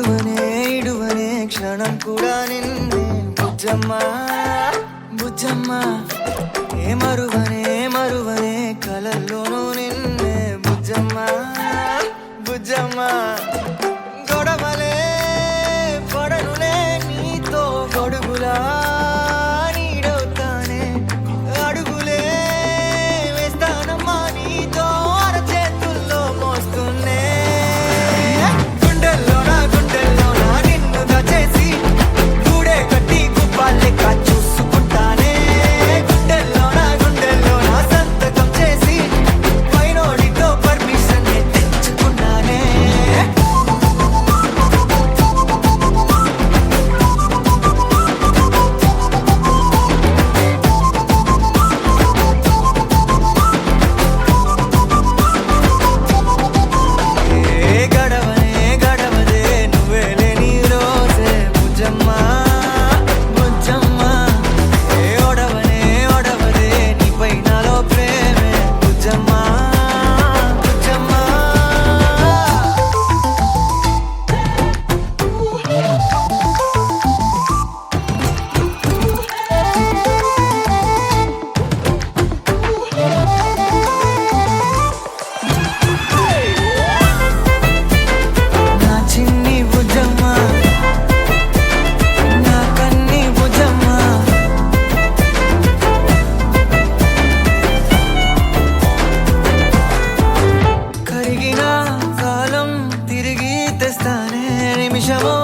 ఇడువనే క్షణం కూడా నిన్నే బుజ్జమ్మా బుజ్జమ్మా ఏ మరువనే కలల్లోనూ నిన్నే బుజ్జమ్మా బుజ్జమ్మా గొడవలే పడనులే నీతో గొడుగులా నీడవుతానే అడుగులే వేస్తానమ్మా నీతో అరచేతుల్లో మోస్తున్నే గుండెల్లోనా నిన్ను దాచేసి గూడే కట్టి గుప్పాలెక్క చూసుకుంటానే గుండెల్లోనా సంతకం చేసి పైనోడితో పర్మిషన్ తెచ్చుకున్నానే గడవదే నువ్వే లేని రోజే బుజ్జమ్మా బుజ్జమ్మా ఓడవదే నీపై నాలో ప్రేమే బుజ్జమ్మా బుజ్జమ్మా నా చిన్ని బుజ్జమ్మా నా కన్ని బుజ్జమ్మా కరిగిన కాలం తిరిగి తెస్తానే నిమిషమో